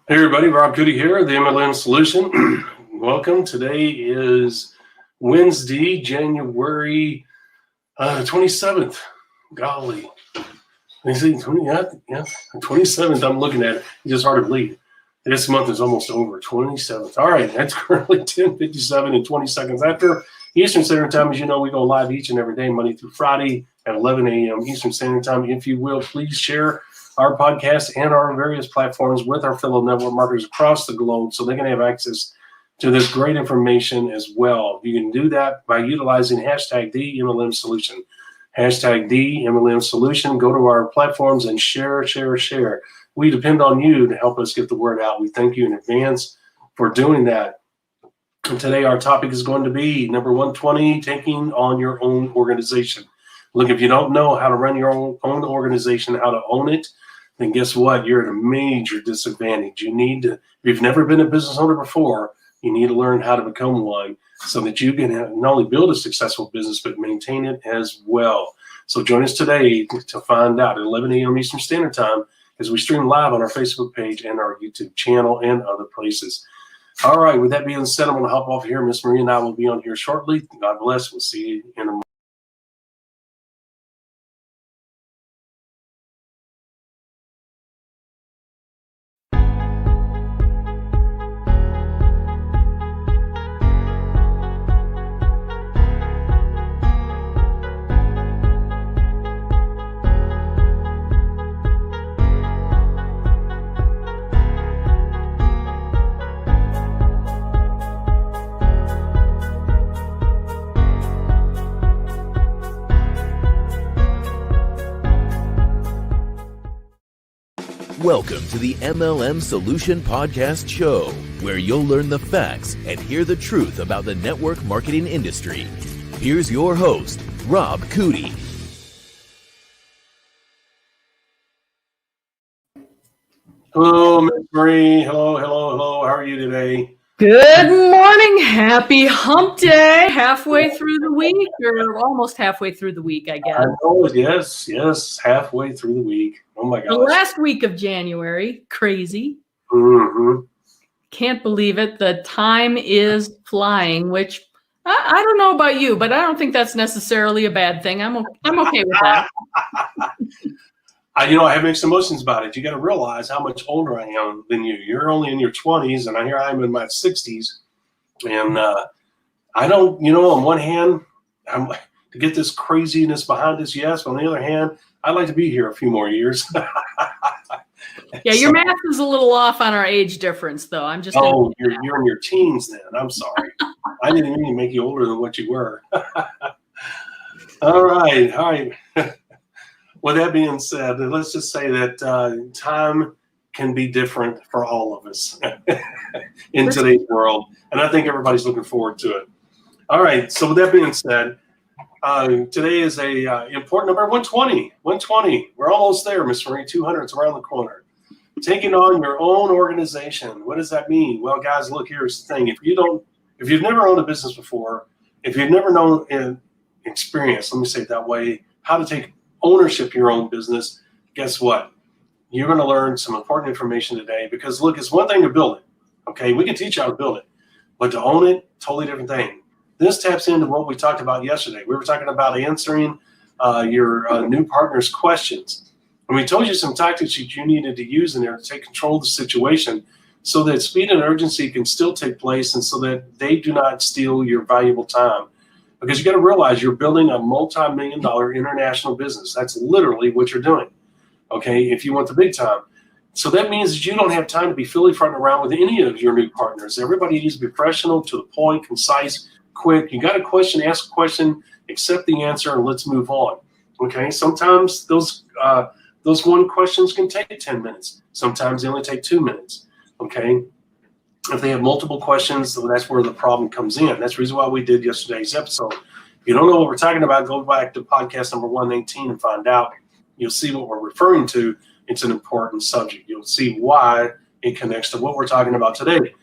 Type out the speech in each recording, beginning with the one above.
Hey everybody, Rob Cootie here, the MLM Solution. Welcome. Today is Wednesday, January 27th. Golly. You see, 27th. I'm looking at it. It's just hard to believe. This month is almost over, 27th. All right, that's currently 10:57 and 20 seconds after Eastern Standard Time. As you know, we go live each and every day, Monday through Friday at 11 a.m. Eastern Standard Time. If you will, please share our podcast and our various platforms with our fellow network marketers across the globe so they can have access to this great information as well. You can do that by utilizing hashtag #TheMLM Solution. Hashtag #TheMLM Solution. Go to our platforms and share. We depend on you to help us get the word out. We thank you in advance for doing that. And today our topic is going to be number 120, taking on your own organization. Look, if you don't know how to run your own organization, how to own it, then guess what? You're at a major disadvantage. You need to, if you've never been a business owner before, you need to learn how to become one so that you can not only build a successful business, but maintain it as well. So join us today to find out at 11 a.m. Eastern Standard Time as we stream live on our Facebook page and our YouTube channel and other places. All right, with that being said, I'm going to hop off here. Miss Marie and I will be on here shortly. God bless. We'll see you in a moment. Welcome to the MLM Solution Podcast Show, where you'll learn the facts and hear the truth about the network marketing industry. Here's your host, Rob Cootie. Hello, Miss Marie. Hello. How are you today? Good morning. Happy hump day. Halfway through the week, or almost halfway through the week, I guess. I know, yes, halfway through the week. Oh my gosh. The last week of January. Crazy. Mm-hmm. Can't believe it. The time is flying, which I don't know about you, but I don't think that's necessarily a bad thing. I'm okay with that. I have mixed emotions about it. You got to realize how much older I am than you. You're only in your 20s, and here I am in my 60s. And I don't, on one hand, I'm to get this craziness behind us, yes. But on the other hand, I'd like to be here a few more years. Yeah, your math is a little off on our age difference, though. I'm just. Oh, you're in your teens then. I'm sorry. I didn't mean to make you older than what you were. All right. With that being said, let's just say that time can be different for all of us in today's world. And I think everybody's looking forward to it. All right. So with that being said, today is a important number, 120. 120. We're almost there, Miss Marie. 200 is around the corner. Taking on your own organization. What does that mean? Well, guys, look, here's the thing. If you've never owned a business before, if you've never known and experienced, let me say it that way, how to take ownership of your own business, guess what? You're going to learn some important information today because, look, it's one thing to build it. Okay, we can teach you how to build it, but to own it, totally different thing. This taps into what we talked about yesterday. We were talking about answering your new partner's questions. And we told you some tactics that you needed to use in there to take control of the situation so that speed and urgency can still take place and so that they do not steal your valuable time. Because you got to realize you're building a multi-million-dollar international business. That's literally what you're doing, okay, if you want the big time. So that means that you don't have time to be filly-fronting around with any of your new partners. Everybody needs to be professional, to the point, concise, quick. You got a question, ask a question, accept the answer, and let's move on, okay? Sometimes those one questions can take 10 minutes. Sometimes they only take 2 minutes, okay? If they have multiple questions, that's where the problem comes in. That's the reason why we did yesterday's episode. If you don't know what we're talking about, go back to podcast number 118 and find out. You'll see what we're referring to. It's an important subject. You'll see why it connects to what we're talking about today.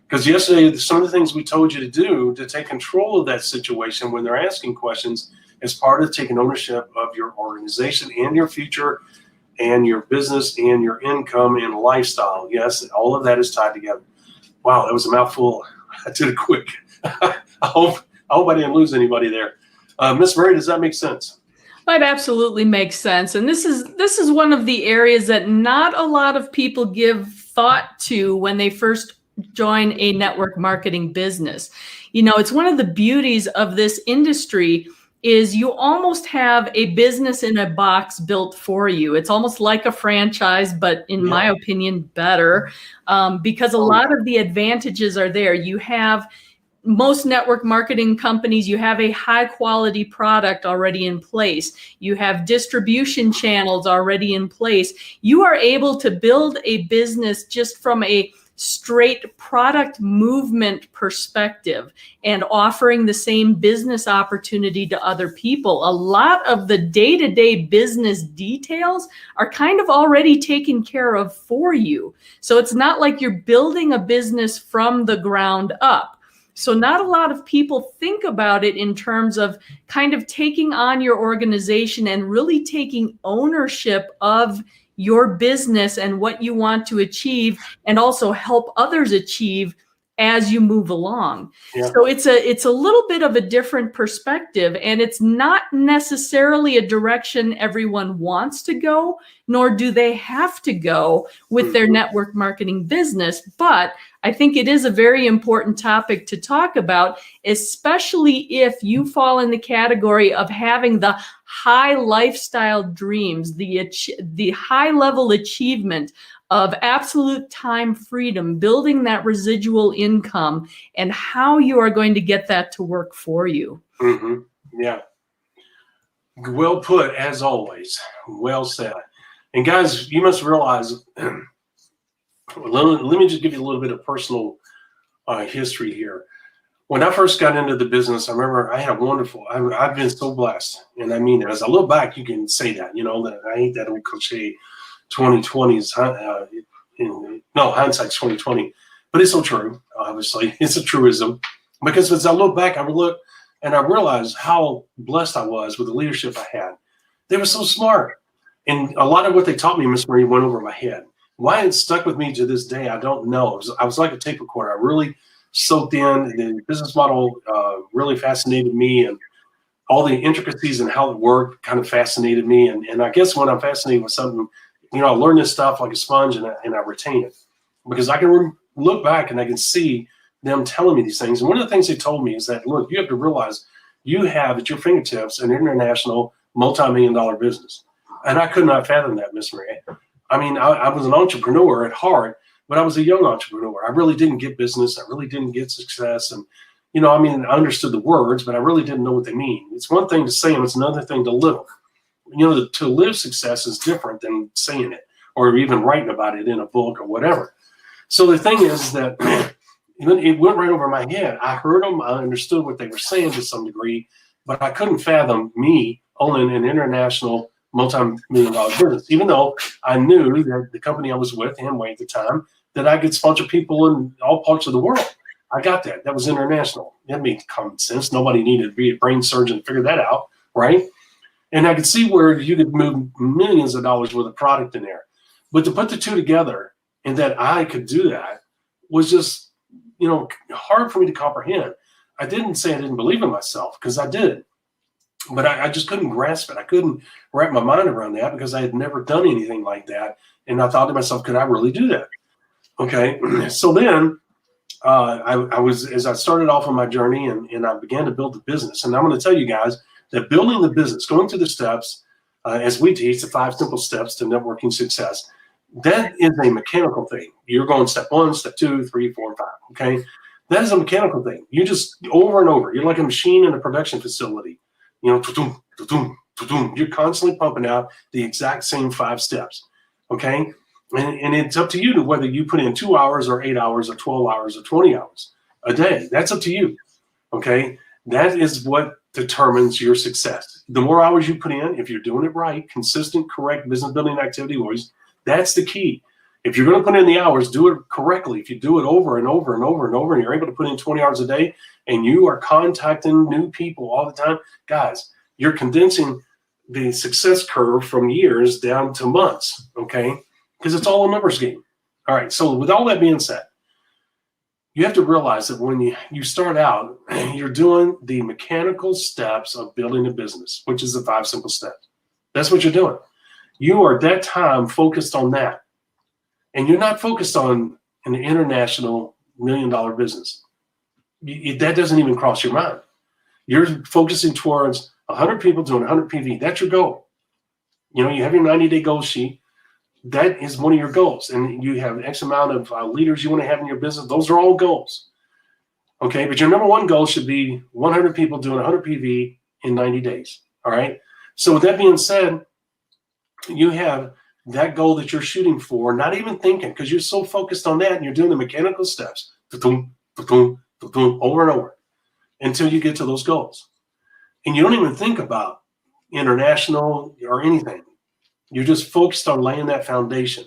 Because yesterday, some of the things we told you to do to take control of that situation when they're asking questions is part of taking ownership of your organization and your future and your business and your income and lifestyle. Yes, all of that is tied together. Wow, that was a mouthful. I did it quick. I hope I didn't lose anybody there. Miss Murray, does that make sense? That absolutely makes sense. And this is one of the areas that not a lot of people give thought to when they first join a network marketing business. You know, it's one of the beauties of this industry is you almost have a business in a box built for you. It's almost like a franchise, but in my opinion, better, because a lot of the advantages are there. You have most network marketing companies, you have a high quality product already in place. You have distribution channels already in place. You are able to build a business just from a straight product movement perspective and offering the same business opportunity to other people. A lot of the day-to-day business details are kind of already taken care of for you. So it's not like you're building a business from the ground up. So not a lot of people think about it in terms of kind of taking on your organization and really taking ownership of your business and what you want to achieve, and also help others achieve as you move along. Yeah. So it's a little bit of a different perspective, and it's not necessarily a direction everyone wants to go, nor do they have to go with their network marketing business. But I think it is a very important topic to talk about, especially if you fall in the category of having the high lifestyle dreams, the high level achievement of absolute time freedom, building that residual income, and how you are going to get that to work for you. Mm-hmm. Yeah. Well put, as always. Well said. And guys, you must realize, let me just give you a little bit of personal history here. When I first got into the business, I remember I had a wonderful, I've been so blessed. And I mean, as I look back, you can say that, you know, that I hate that old cliche 2020's, hindsight's 2020, but it's so true. Obviously, it's a truism, because as I look back, I look and I realized how blessed I was with the leadership I had. They were so smart, and a lot of what they taught me, Miss Marie, went over my head. Why it stuck with me to this day, I don't know. I was like a tape recorder. I really soaked in. The business model really fascinated me, and all the intricacies and how it worked kind of fascinated me. And I guess when I'm fascinated with something, you know, I learn this stuff like a sponge, and I retain it, because I can look back and I can see them telling me these things. And one of the things they told me is that, look, you have to realize you have at your fingertips an international multi-million-dollar business. And I could not fathom that, Miss Marie. I mean, I was an entrepreneur at heart, but I was a young entrepreneur. I really didn't get business. I really didn't get success. And, you know, I mean, I understood the words, but I really didn't know what they mean. It's one thing to say them. It's another thing to live them. You know, to live success is different than saying it or even writing about it in a book or whatever. So the thing is that it went right over my head. I heard them. I understood what they were saying to some degree, but I couldn't fathom me owning an international multi-million-dollar business, even though I knew that the company I was with, Amway at the time, that I could sponsor people in all parts of the world. I got that. That was international. That made common sense. Nobody needed to be a brain surgeon to figure that out, right? And I could see where you could move millions of dollars worth of product in there. But to put the two together and that I could do that was just, you know, hard for me to comprehend. I didn't say I didn't believe in myself, because I did. But I just couldn't grasp it. I couldn't wrap my mind around that, because I had never done anything like that. And I thought to myself, could I really do that? Okay. So then as I started off on my journey and I began to build the business. And I'm going to tell you guys that building the business, going through the steps, as we teach, the 5 simple steps to networking success, that is a mechanical thing. You're going step 1, step 2, 3, 4, and 5. Okay. That is a mechanical thing. You just over and over. You're like a machine in a production facility. You know, you're constantly pumping out the exact same 5 steps. Okay. And it's up to you to whether you put in 2 hours or 8 hours or 12 hours or 20 hours a day. That's up to you. Okay. That is what determines your success. The more hours you put in, if you're doing it right, consistent, correct business building activity always, that's the key. If you're going to put in the hours, do it correctly. If you do it over and over and over and over, and you're able to put in 20 hours a day, and you are contacting new people all the time, guys, you're condensing the success curve from years down to months, okay? Because it's all a numbers game. All right, so with all that being said, you have to realize that when you start out, you're doing the mechanical steps of building a business, which is the 5 simple steps. That's what you're doing. You are at that time focused on that. And you're not focused on an international $1 million business. That doesn't even cross your mind. You're focusing towards 100 people doing 100 PV. That's your goal. You have your 90-day goal sheet. That is one of your goals. And you have X amount of leaders you want to have in your business. Those are all goals. Okay, but your number one goal should be 100 people doing 100 PV in 90 days. All right. So with that being said, you have that goal that you're shooting for, not even thinking, because you're so focused on that and you're doing the mechanical steps over and over until you get to those goals. And you don't even think about international or anything. You're just focused on laying that foundation.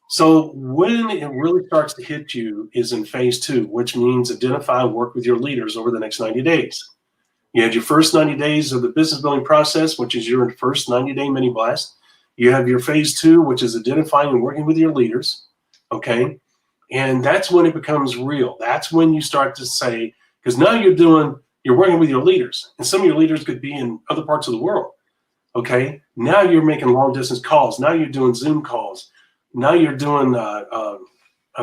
So when it really starts to hit you is in phase 2, which means identify and work with your leaders over the next 90 days. You had your first 90 days of the business building process, which is your first 90-day mini blast. You have your phase 2, which is identifying and working with your leaders, okay? And that's when it becomes real. That's when you start to say, because now you're working with your leaders, and some of your leaders could be in other parts of the world, okay? Now you're making long-distance calls. Now you're doing Zoom calls. Now you're doing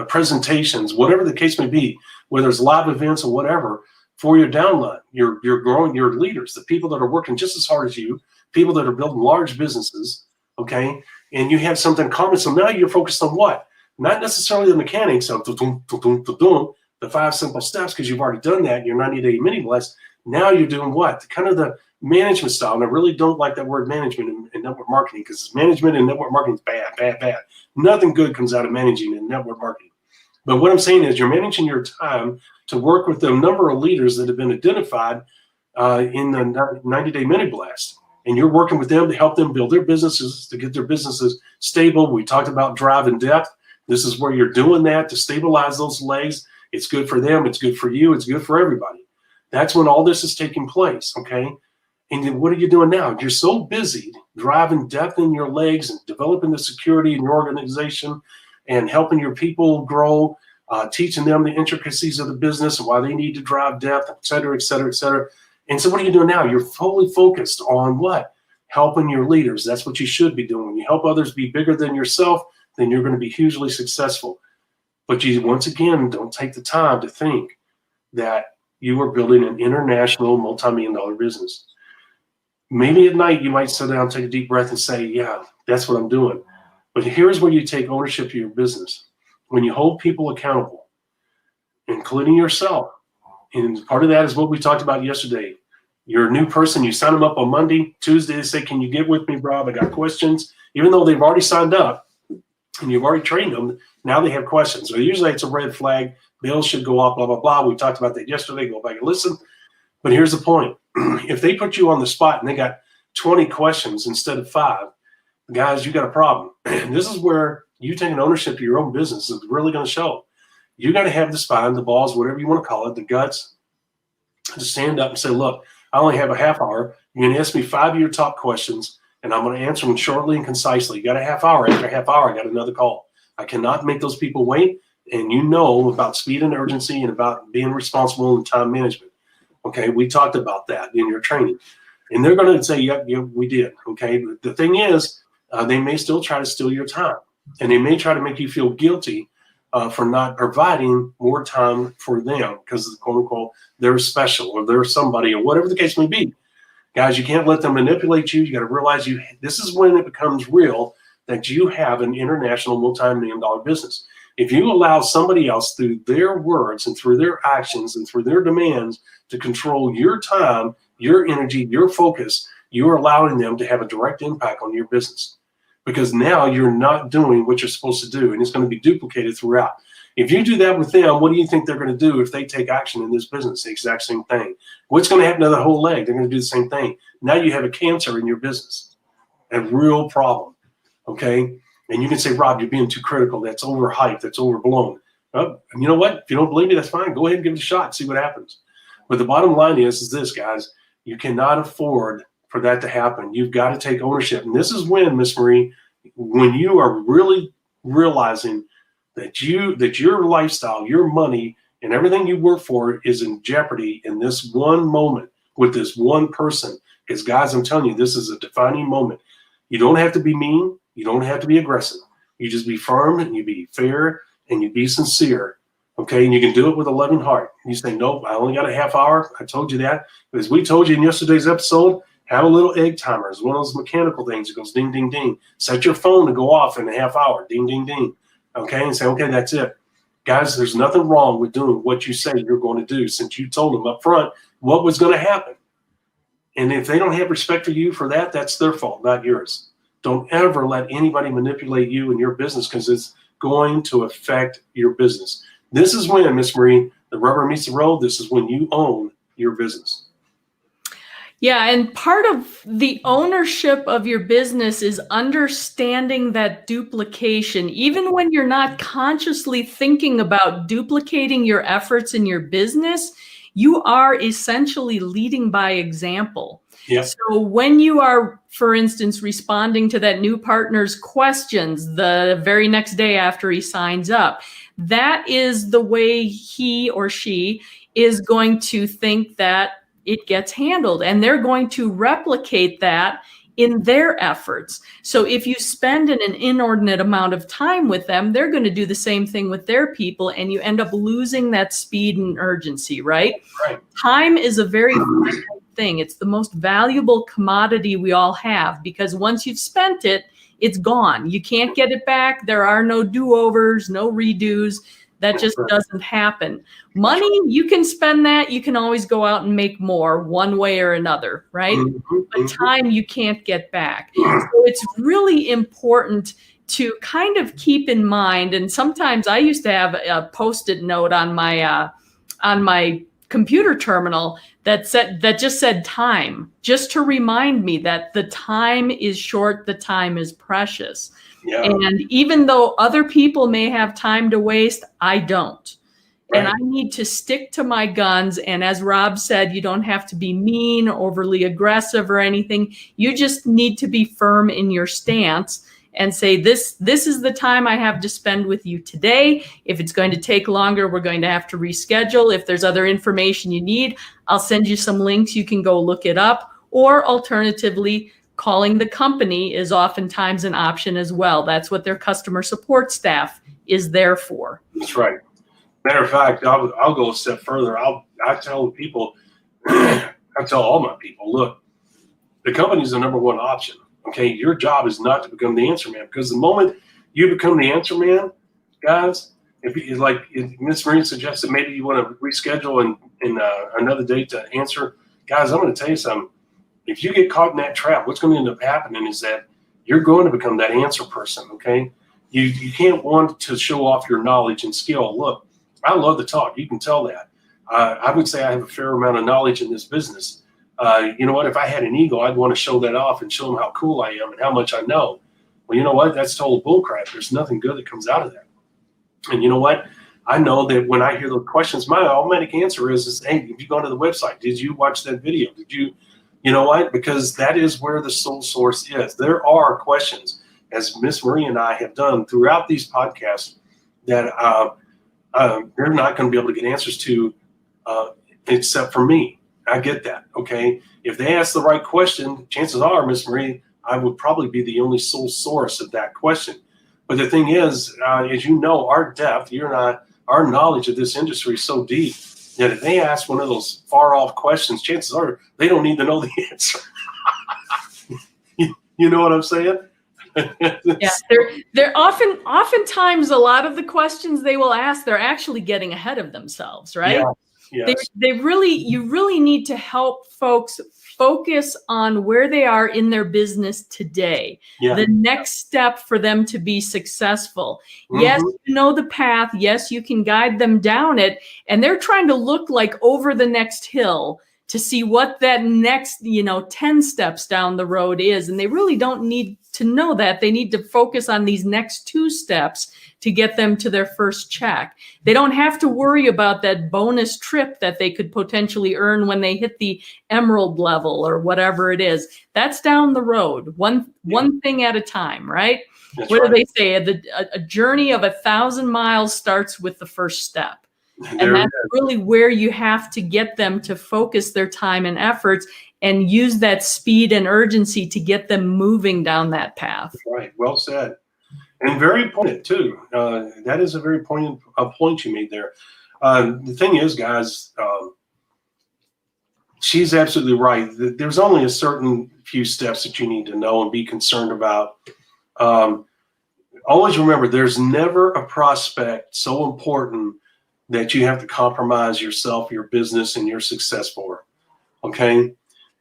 presentations, whatever the case may be, whether it's live events or whatever, for your downline. You're growing your leaders, the people that are working just as hard as you, people that are building large businesses, okay? And you have something common. So now you're focused on what? Not necessarily the mechanics of the 5 simple steps, because you've already done that in your 90-day mini blast. Now you're doing what? Kind of the management style. And I really don't like that word management in network marketing, because management and network marketing is bad. Nothing good comes out of managing in network marketing. But what I'm saying is you're managing your time to work with the number of leaders that have been identified in the 90-day mini blast. And you're working with them to help them build their businesses, to get their businesses stable. We talked about drive and depth. This is where you're doing that to stabilize those legs. It's good for them. It's good for you. It's good for everybody. That's when all this is taking place, okay? And then what are you doing now? You're so busy driving depth in your legs and developing the security in your organization and helping your people grow, teaching them the intricacies of the business and why they need to drive depth, et cetera, et cetera, et cetera. And so what are you doing now? You're fully focused on what? Helping your leaders. That's what you should be doing. When you help others be bigger than yourself, then you're going to be hugely successful. But you, once again, don't take the time to think that you are building an international multi-million-dollar business. Maybe at night you might sit down, take a deep breath and say, yeah, that's what I'm doing. But here's where you take ownership of your business. When you hold people accountable, including yourself, and part of that is what we talked about yesterday. You're a new person. You sign them up on Monday. Tuesday, they say, can you get with me, Rob? I got questions. Even though they've already signed up and you've already trained them, now they have questions. So usually it's a red flag. Bills should go up, blah, blah, blah. We talked about that yesterday. Go back and listen. But here's the point. If they put you on the spot and they got 20 questions instead of 5, guys, you got a problem. This is where you taking ownership of your own business is really going to show. You got to have the spine, the balls, whatever you want to call it, the guts, to stand up and say, look, I only have a half hour. You're going to ask me 5 of your top questions, and I'm going to answer them shortly and concisely. You got a half hour. After a half hour, I got another call. I cannot make those people wait, and you know about speed and urgency and about being responsible and time management. Okay, we talked about that in your training. And they're going to say, yep, we did. Okay, but the thing is, they may still try to steal your time, and they may try to make you feel guilty for not providing more time for them because, quote unquote, they're special or they're somebody or whatever the case may be. Guys, you can't let them manipulate you. You got to realize this is when it becomes real that you have an international multi-million-dollar business. If you allow somebody else through their words and through their actions and through their demands to control your time, your energy, your focus, you're allowing them to have a direct impact on your business. Because now you're not doing what you're supposed to do, and it's going to be duplicated throughout. If you do that with them, what do you think they're going to do if they take action in this business? The exact same thing. What's going to happen to the whole leg? They're going to do the same thing. Now you have a cancer in your business, a real problem, okay? And you can say, Rob, you're being too critical. That's overhyped. That's overblown. Well, you know what? If you don't believe me, that's fine. Go ahead and give it a shot. See what happens. But the bottom line is this, guys. You cannot afford for that to happen. You've got to take ownership. And this is when, Miss Marie, when you are really realizing that your lifestyle, your money, and everything you work for is in jeopardy in this one moment with this one person. Because guys, I'm telling you, this is a defining moment. You don't have to be mean. You don't have to be aggressive. You just be firm and you be fair and you be sincere. Okay, and you can do it with a loving heart. You say, nope, I only got a half hour. I told you that. But as we told you in yesterday's episode, have a little egg timer. It's one of those mechanical things. It goes ding, ding, ding. Set your phone to go off in a half hour. Ding, ding, ding. Okay, and say, okay, that's it. Guys, there's nothing wrong with doing what you say you're going to do, since you told them up front what was going to happen. And if they don't have respect for you for that, that's their fault, not yours. Don't ever let anybody manipulate you and your business, because it's going to affect your business. This is when, Miss Marie, the rubber meets the road. This is when you own your business. Yeah, and part of the ownership of your business is understanding that duplication. Even when you're not consciously thinking about duplicating your efforts in your business, you are essentially leading by example. Yep. So when you are, for instance, responding to that new partner's questions the very next day after he signs up, that is the way he or she is going to think that it gets handled, and they're going to replicate that in their efforts. So if you spend an inordinate amount of time with them, they're going to do the same thing with their people, and you end up losing that speed and urgency, right? Right. Time is a very finite thing. It's the most valuable commodity we all have, because once you've spent it, it's gone. You can't get it back. There are no do-overs, no redos. That just doesn't happen. Money, you can spend that. You can always go out and make more one way or another, right? Mm-hmm. But time you can't get back. So it's really important to kind of keep in mind. And sometimes I used to have a Post-it note on my computer terminal that just said time, just to remind me that the time is short, the time is precious. Yeah. And even though other people may have time to waste, I don't. Right. And I need to stick to my guns. And as Rob said, you don't have to be mean, overly aggressive or anything. You just need to be firm in your stance and say, this is the time I have to spend with you today. If it's going to take longer, we're going to have to reschedule. If there's other information you need, I'll send you some links. You can go look it up. Or alternatively, calling the company is oftentimes an option as well. That's what their customer support staff is there for. That's right. Matter of fact, I'll go a step further. I tell people, I tell all my people, look, the company is the number one option. Okay, your job is not to become the answer man, because the moment you become the answer man, guys, if Ms. Marie suggested, maybe you want to reschedule in another date to answer. Guys, I'm going to tell you something. If you get caught in that trap, what's going to end up happening is that you're going to become that answer person, okay? You can't want to show off your knowledge and skill. Look, I love to talk. You can tell that. I would say I have a fair amount of knowledge in this business. You know what? If I had an ego, I'd want to show that off and show them how cool I am and how much I know. Well, you know what? That's total bullcrap. There's nothing good that comes out of that. And you know what? I know that when I hear those questions, my automatic answer is, hey, have you gone to the website? Did you watch that video? Did you? You know what? Because that is where the sole source is. There are questions, as Miss Marie and I have done throughout these podcasts, that they're not going to be able to get answers to except for me. I get that, okay? If they ask the right question, chances are, Miss Marie, I would probably be the only sole source of that question. But the thing is, as you know, our depth, our knowledge of this industry is so deep that if they ask one of those far-off questions, chances are they don't need to know the answer. You know what I'm saying? Yeah, they're oftentimes a lot of the questions they will ask, they're actually getting ahead of themselves, right? Yeah. Yes. You really need to help folks focus on where they are in their business today. Yeah. The next step for them to be successful. Mm-hmm. Yes, you know the path. Yes, you can guide them down it. And they're trying to look like over the next hill to see what that next, 10 steps down the road is. And they really don't need to know that. They need to focus on these next 2 steps to get them to their first check. They don't have to worry about that bonus trip that they could potentially earn when they hit the emerald level or whatever it is. That's down the road, one thing at a time, right? That's What right. do they say? A journey of 1,000 miles starts with the first step. And There it that's really where you have to get them to focus their time and efforts and use that speed and urgency to get them moving down that path. Right. Well said. And very poignant too. That is a very poignant point you made there. The thing is, guys, she's absolutely right. There's only a certain few steps that you need to know and be concerned about. Always remember, there's never a prospect so important that you have to compromise yourself, your business, and your success for. Okay?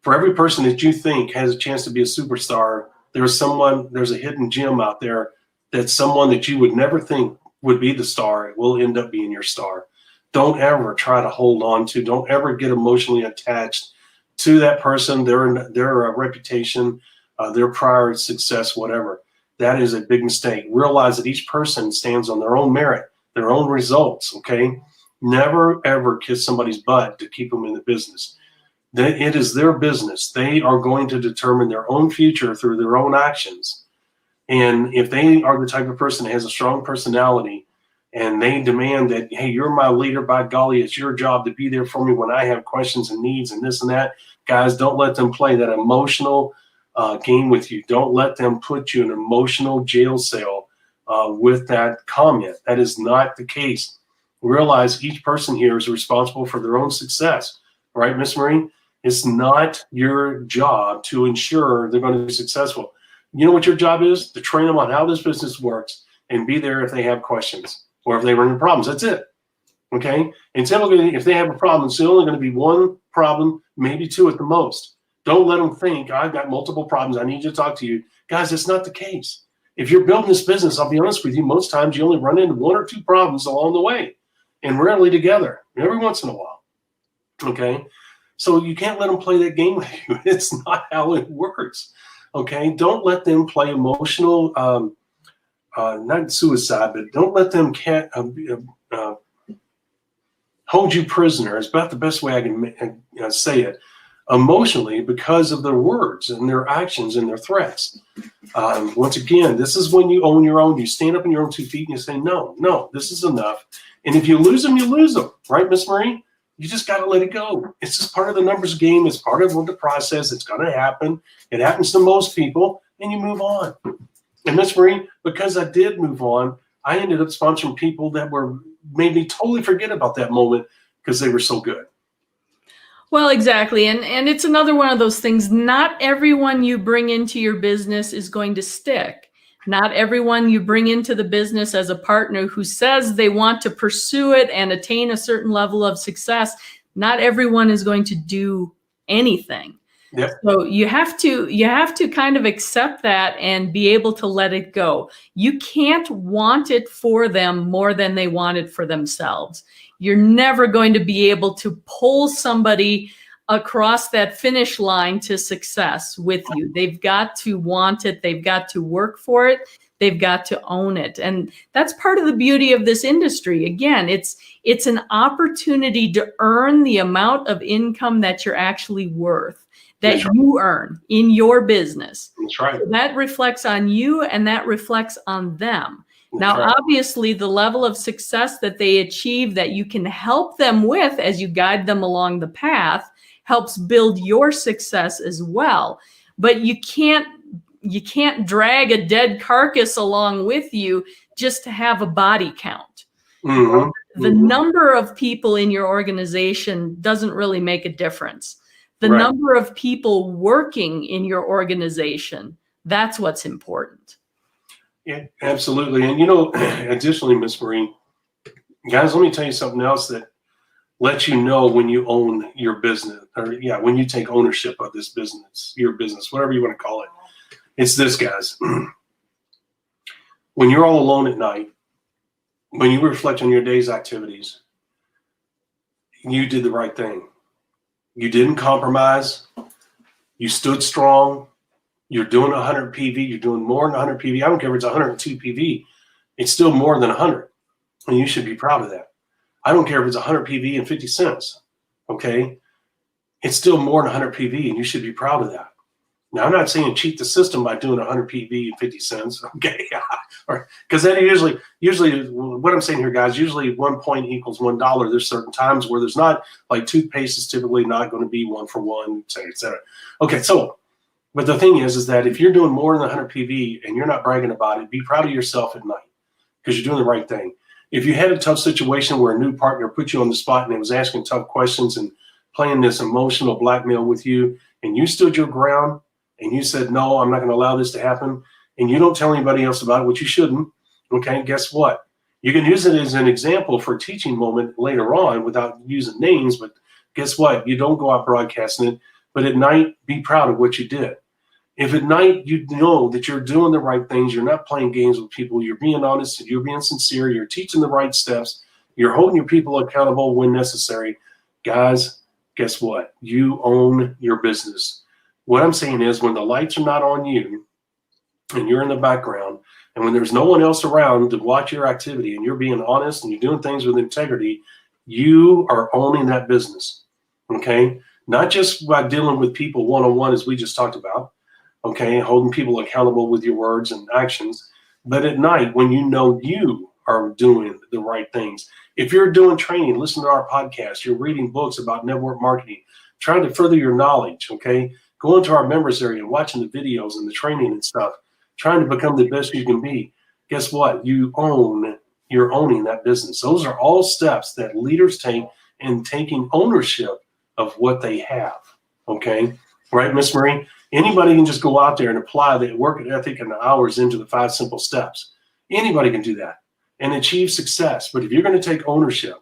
For every person that you think has a chance to be a superstar, there's a hidden gem out there that's someone that you would never think would be the star. It will end up being your star. Don't ever try to hold on to, don't ever get emotionally attached to that person, their reputation, their prior success, whatever. That is a big mistake. Realize that each person stands on their own merit, their own results, okay? Never, ever kiss somebody's butt to keep them in the business. It is their business. They are going to determine their own future through their own actions. And if they are the type of person that has a strong personality and they demand that, hey, you're my leader, by golly, it's your job to be there for me when I have questions and needs and this and that, guys, don't let them play that emotional game with you. Don't let them put you in an emotional jail cell with that comment. That is not the case. Realize each person here is responsible for their own success, right, Miss Marie? It's not your job to ensure they're going to be successful. You know what your job is? To train them on how this business works and be there if they have questions or if they run into problems. That's it. Okay? And typically, if they have a problem, it's only going to be one problem, maybe 2 at the most. Don't let them think, I've got multiple problems, I need to talk to you. Guys, that's not the case. If you're building this business, I'll be honest with you, most times you only run into 1 or 2 problems along the way, and rarely together, every once in a while. Okay? So you can't let them play that game with you. It's not how it works. Okay? Don't let them play emotional, not suicide, but don't let them hold you prisoner. It's about the best way I can say it. Emotionally, because of their words and their actions and their threats. Once again, this is when you own your own. You stand up on your own 2 feet and you say, no, this is enough. And if you lose them, you lose them. Right, Miss Marie? You just got to let it go. It's just part of the numbers game. It's part of the process. It's going to happen. It happens to most people, and you move on. And Miss Marie, because I did move on, I ended up sponsoring people that made me totally forget about that moment because they were so good. Well, exactly. And it's another one of those things. Not everyone you bring into your business is going to stick. Not everyone you bring into the business as a partner who says they want to pursue it and attain a certain level of success, not everyone is going to do anything. Yep. So you have to kind of accept that and be able to let it go. You can't want it for them more than they want it for themselves. You're never going to be able to pull somebody across that finish line to success with you. They've got to want it. They've got to work for it. They've got to own it. And that's part of the beauty of this industry. Again, it's an opportunity to earn the amount of income that you're actually worth, that you earn in your business. That's right. So that reflects on you and that reflects on them. Now, obviously, the level of success that they achieve that you can help them with as you guide them along the path helps build your success as well. But you can't drag a dead carcass along with you just to have a body count. Mm-hmm. The number of people in your organization doesn't really make a difference. The number of people working in your organization, that's what's important. Yeah, absolutely. And, additionally, Miss Marie, guys, let me tell you something else that lets you know when you own your business, when you take ownership of this business, your business, whatever you want to call it. It's this, guys. When you're all alone at night, when you reflect on your day's activities, you did the right thing. You didn't compromise. You stood strong. You're doing 100 PV. You're doing more than 100 PV. I don't care if it's 102 PV. It's still more than 100. And you should be proud of that. I don't care if it's 100 PV and 50 cents. Okay. It's still more than 100 PV, and you should be proud of that. Now, I'm not saying cheat the system by doing 100 PV and 50 cents. Okay. Because then usually what I'm saying here, guys, usually 1 point equals $1. There's certain times where there's not, like toothpaste is typically not going to be 1 for 1, et cetera, et cetera. Okay. So, but the thing is that if you're doing more than 100 PV and you're not bragging about it, be proud of yourself at night because you're doing the right thing. If you had a tough situation where a new partner put you on the spot and it was asking tough questions and playing this emotional blackmail with you, and you stood your ground and you said, no, I'm not going to allow this to happen, and you don't tell anybody else about it, which you shouldn't, okay, guess what? You can use it as an example for a teaching moment later on without using names, but guess what? You don't go out broadcasting it, but at night, be proud of what you did. If at night you know that you're doing the right things, you're not playing games with people, you're being honest, you're being sincere, you're teaching the right steps, you're holding your people accountable when necessary, guys, guess what? You own your business. What I'm saying is when the lights are not on you and you're in the background and when there's no one else around to watch your activity and you're being honest and you're doing things with integrity, you are owning that business, okay? Not just by dealing with people one-on-one as we just talked about, okay, holding people accountable with your words and actions, but at night when you know you are doing the right things. If you're doing training, listen to our podcast, you're reading books about network marketing, trying to further your knowledge, okay, go into our members area and watching the videos and the training and stuff, trying to become the best you can be. Guess what? You're owning that business. Those are all steps that leaders take in taking ownership of what they have, okay? Right, Miss Marie? Anybody can just go out there and apply the work ethic and the hours into the 5 simple steps. Anybody can do that and achieve success. But if you're going to take ownership,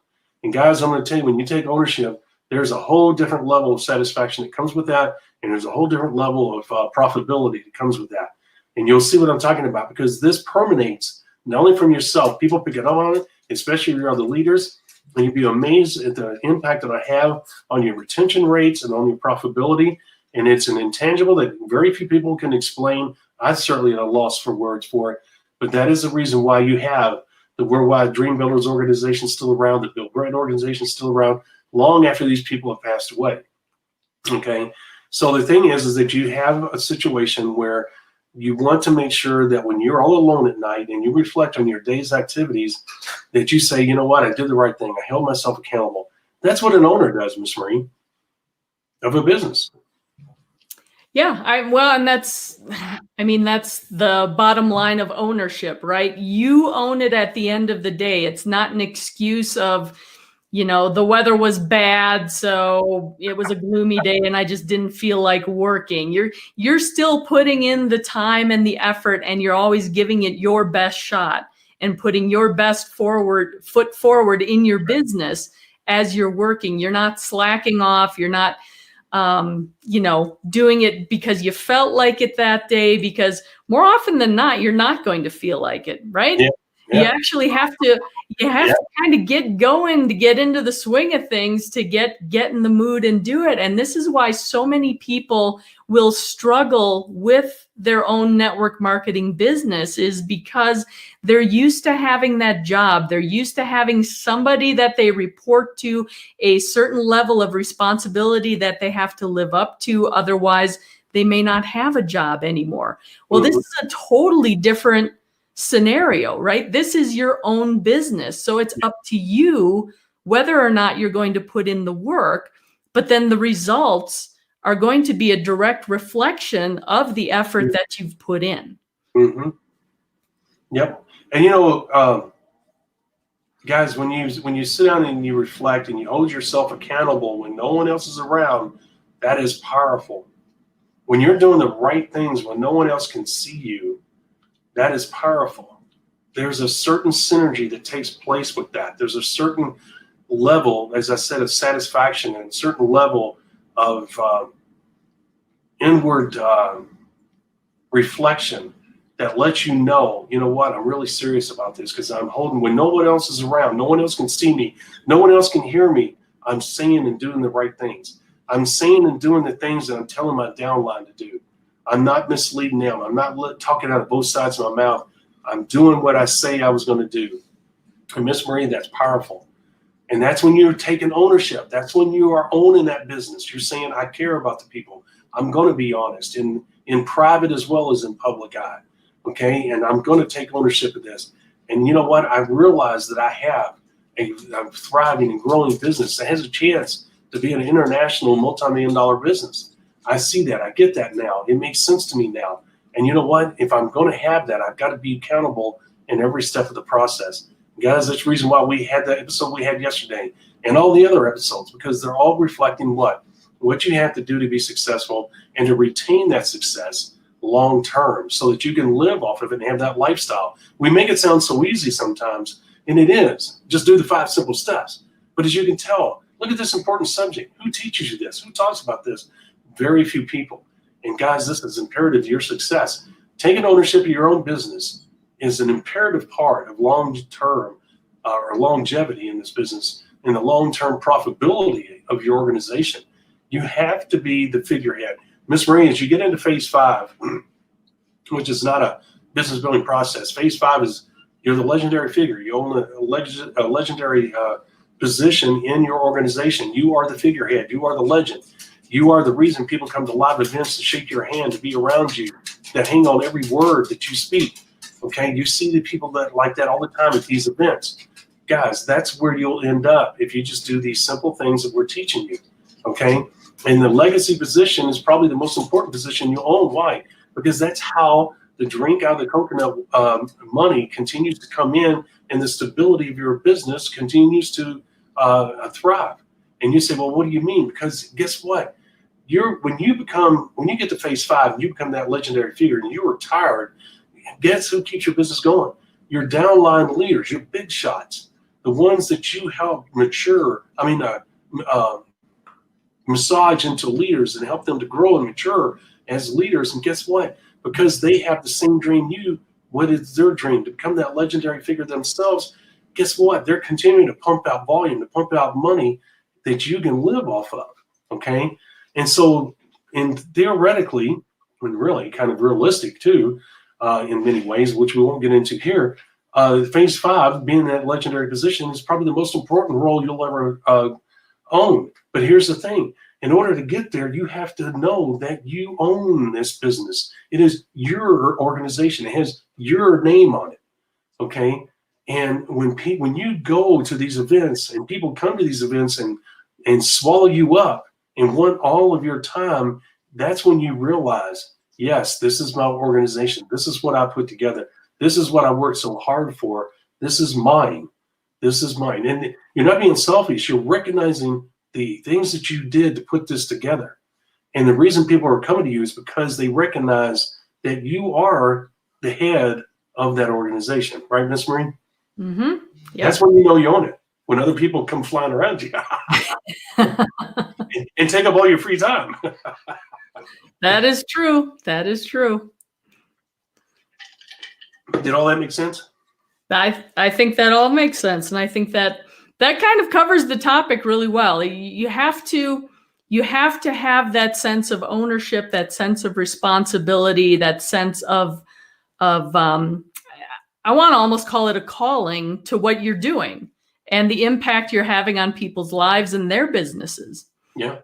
and guys, I'm going to tell you, when you take ownership, there's a whole different level of satisfaction that comes with that, and there's a whole different level of profitability that comes with that. And you'll see what I'm talking about, because this permeates not only from yourself, people pick it up on it, especially if you're the leaders, and you'll be amazed at the impact that I have on your retention rates and on your profitability. And it's an intangible that very few people can explain. I certainly at a loss for words for it, but that is the reason why you have the Worldwide Dream Builders organization still around, the Build Great organization still around, long after these people have passed away. Okay, so the thing is that you have a situation where you want to make sure that when you're all alone at night and you reflect on your day's activities, that you say, you know what, I did the right thing. I held myself accountable. That's what an owner does, Ms. Marie, of a business. Yeah, and that's the bottom line of ownership, right? You own it at the end of the day. It's not an excuse of, the weather was bad, so it was a gloomy day and I just didn't feel like working. You're still putting in the time and the effort, and you're always giving it your best shot and putting your best foot forward in your business as you're working. You're not slacking off. You're not doing it because you felt like it that day, because more often than not, you're not going to feel like it, right? Yeah. You actually have to kind of get going to get into the swing of things, to get in the mood and do it. And this is why so many people will struggle with their own network marketing business, is because they're used to having that job. They're used to having somebody that they report to, a certain level of responsibility that they have to live up to. Otherwise, they may not have a job anymore. Well, this is a totally different scenario, right? This is your own business. So it's up to you whether or not you're going to put in the work, but then the results are going to be a direct reflection of the effort that you've put in. Mm-hmm. Yep. And guys, when you sit down and you reflect and you hold yourself accountable when no one else is around, that is powerful. When you're doing the right things when no one else can see you, that is powerful. There's a certain synergy that takes place with that. There's a certain level, as I said, of satisfaction and a certain level of inward reflection that lets you know what, I'm really serious about this, because I'm holding, when no one else is around, no one else can see me, no one else can hear me, I'm saying and doing the right things. I'm saying and doing the things that I'm telling my downline to do. I'm not misleading them. I'm not talking out of both sides of my mouth. I'm doing what I say I was going to do. And Miss Marie, that's powerful. And that's when you're taking ownership. That's when you are owning that business. You're saying, I care about the people. I'm going to be honest in private as well as in public eye. Okay. And I'm going to take ownership of this. And you know what? I realized that I have a thriving and growing business that has a chance to be an international multi-million-dollar business. I see that. I get that now. It makes sense to me now. And you know what? If I'm going to have that, I've got to be accountable in every step of the process. Guys, that's the reason why we had the episode we had yesterday and all the other episodes, because they're all reflecting what you have to do to be successful and to retain that success long term so that you can live off of it and have that lifestyle. We make it sound so easy sometimes, and it is. Just do the 5 simple steps. But as you can tell, look at this important subject. Who teaches you this? Who talks about this? Very few people. And guys, this is imperative to your success. Taking ownership of your own business is an imperative part of long-term or longevity in this business and the long-term profitability of your organization. You have to be the figurehead. Miss Marie, as you get into phase 5, which is not a business building process, phase 5 is you're the legendary figure. You own a legendary position in your organization. You are the figurehead. You are the legend. You are the reason people come to live events to shake your hand, to be around you, that hang on every word that you speak. Okay, you see the people that like that all the time at these events. Guys, that's where you'll end up if you just do these simple things that we're teaching you. Okay, and the legacy position is probably the most important position you own. Why? Because that's how the drink out of the coconut money continues to come in, and the stability of your business continues to thrive. And you say, well, what do you mean? Because guess what? When you get to phase 5, and you become that legendary figure, and you're retired. Guess who keeps your business going? Your downline leaders, your big shots, the ones that you help massage into leaders and help them to grow and mature as leaders. And guess what? Because they have the same dream what is their dream? To become that legendary figure themselves. Guess what? They're continuing to pump out volume, to pump out money that you can live off of. Okay? And so, theoretically, and really kind of realistic too, in many ways, which we won't get into here, phase 5, being in that legendary position, is probably the most important role you'll ever own. But here's the thing. In order to get there, you have to know that you own this business. It is your organization. It has your name on it. Okay? And when you go to these events and people come to these events and swallow you up and want all of your time, that's when you realize, yes, this is my organization. This is what I put together. This is what I worked so hard for. This is mine. This is mine. And you're not being selfish. You're recognizing the things that you did to put this together. And the reason people are coming to you is because they recognize that you are the head of that organization. Right, Miss Marie? Mm-hmm. Yep. That's when you know you own it. When other people come flying around you and take up all your free time. That is true. That is true. Did all that make sense? I think that all makes sense. And I think that kind of covers the topic really well. You have to have that sense of ownership, that sense of responsibility, that sense of I want to almost call it a calling to what you're doing and the impact you're having on people's lives and their businesses. Yeah.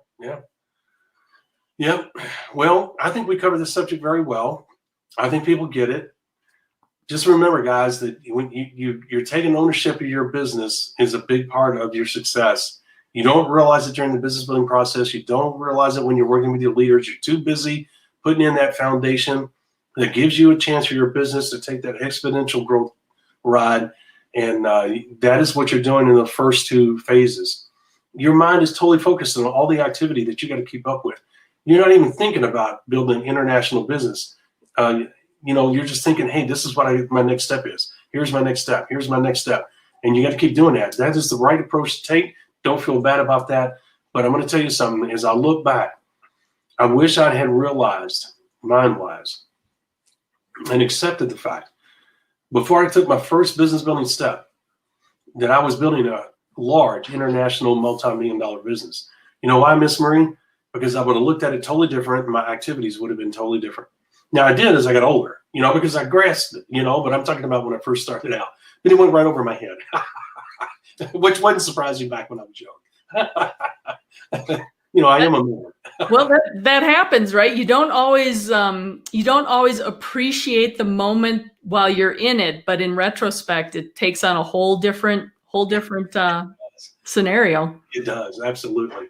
Well, I think we covered the subject very well. I think people get it. Just remember, guys, that when you're taking ownership of your business is a big part of your success. You don't realize it during the business building process. You don't realize it when you're working with your leaders. You're too busy putting in that foundation that gives you a chance for your business to take that exponential growth ride. And that is what you're doing in the first 2 phases. Your mind is totally focused on all the activity that you got to keep up with. You're not even thinking about building international business. You're just thinking, hey, this is what my next step is. Here's my next step. Here's my next step. And you got to keep doing that. That is the right approach to take. Don't feel bad about that. But I'm going to tell you something. As I look back, I wish I had realized, mind-wise, and accepted the fact, before I took my first business building step, that I was building a large international multi-million-dollar business. You know why, Miss Marie? because I would have looked at it totally different and my activities would have been totally different. Now I did as I got older, because I grasped it, but I'm talking about when I first started out. Then it went right over my head, which wasn't surprising back when I was young. I am a man. Well, that happens, right? You don't always appreciate the moment while you're in it, but in retrospect, it takes on a whole different scenario. It does, absolutely.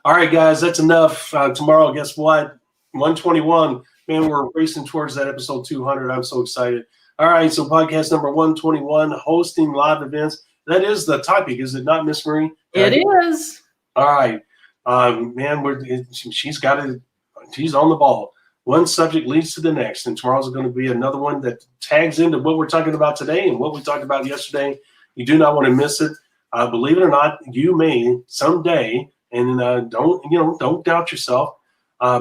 All right, guys, that's enough. Tomorrow, guess what? 121. Man, we're racing towards that episode 200. I'm so excited. All right, so podcast number 121, hosting live events. That is the topic, is it not, Miss Marie? It is. All right. Man, she's got it. She's on the ball. One subject leads to the next, and tomorrow's going to be another one that tags into what we're talking about today and what we talked about yesterday. You do not want to miss it. Believe it or not, you may someday, and don't doubt yourself,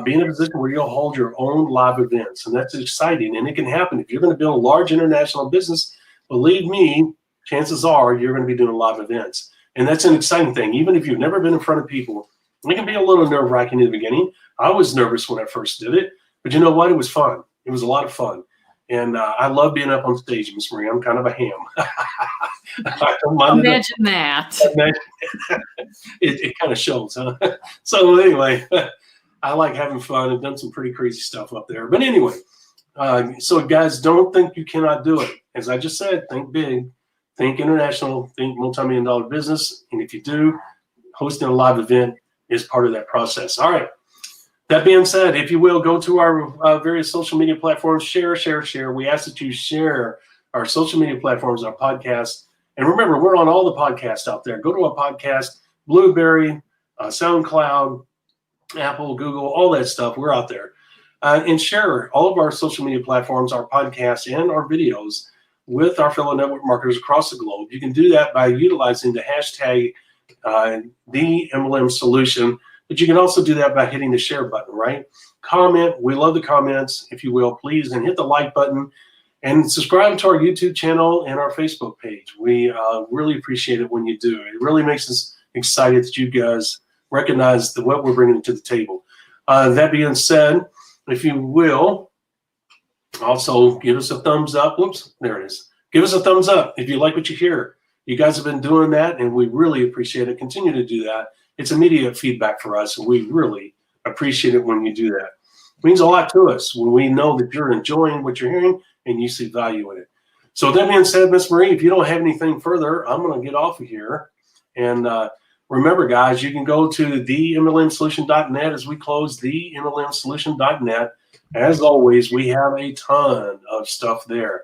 be in a position where you'll hold your own live events, and that's exciting. And it can happen if you're going to build a large international business. Believe me, chances are you're going to be doing live events, and that's an exciting thing. Even if you've never been in front of people, it can be a little nerve-wracking in the beginning. I was nervous when I first did it, but you know what? It was fun. It was a lot of fun. And I love being up on stage, Miss Marie. I'm kind of a ham. I don't mind Imagine that. It kind of shows, huh? So anyway, I like having fun. I've done some pretty crazy stuff up there. But anyway, so guys, don't think you cannot do it. As I just said, think big, think international, think multi-million-dollar business. And if you do, hosting a live event is part of that process. All right. That being said, if you will, go to our various social media platforms, share. We ask that you share our social media platforms, our podcast. And remember, we're on all the podcasts out there. Go to our podcast, Blueberry, SoundCloud, Apple, Google, all that stuff. We're out there. And share all of our social media platforms, our podcasts, and our videos with our fellow network marketers across the globe. You can do that by utilizing the hashtag the MLM Solution, but you can also do that by hitting the share button, right? Comment. We love the comments, if you will, please, and hit the like button and subscribe to our YouTube channel and our Facebook page. We really appreciate it when you do. It really makes us excited that you guys recognize what we're bringing to the table. That being said, if you will, also give us a thumbs up. Whoops, there it is. Give us a thumbs up if you like what you hear. You guys have been doing that, and we really appreciate it. Continue to do that. It's immediate feedback for us, and we really appreciate it when you do that. It means a lot to us when we know that you're enjoying what you're hearing and you see value in it. So with that being said, Miss Marie, if you don't have anything further, I'm going to get off of here. And remember, guys, you can go to themlmsolution.net as we close, themlmsolution.net. As always, we have a ton of stuff there.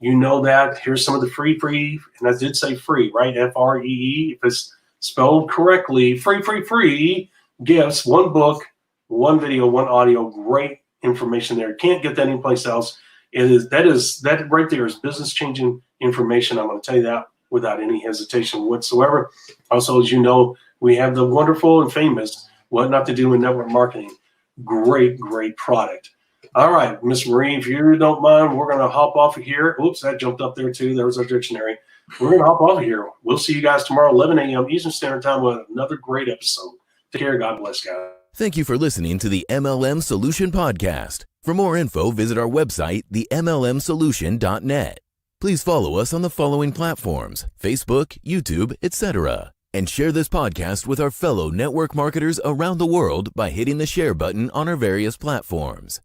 You know that. Here's some of the free, and I did say free, right? Free, if it's spelled correctly, free gifts, one book, one video, one audio, great information there. Can't get that anyplace else. That right there is business-changing information. I'm going to tell you that without any hesitation whatsoever. Also, as you know, we have the wonderful and famous What Not to Do in Network Marketing. Great product. All right, Miss Marie, if you don't mind, we're going to hop off of here. Oops, that jumped up there too. There was our dictionary. We're going to hop off of here. We'll see you guys tomorrow, 11 a.m. Eastern Standard Time with another great episode. Take care. God bless, guys. Thank you for listening to the MLM Solution Podcast. For more info, visit our website, themlmsolution.net. Please follow us on the following platforms: Facebook, YouTube, etc. And share this podcast with our fellow network marketers around the world by hitting the share button on our various platforms.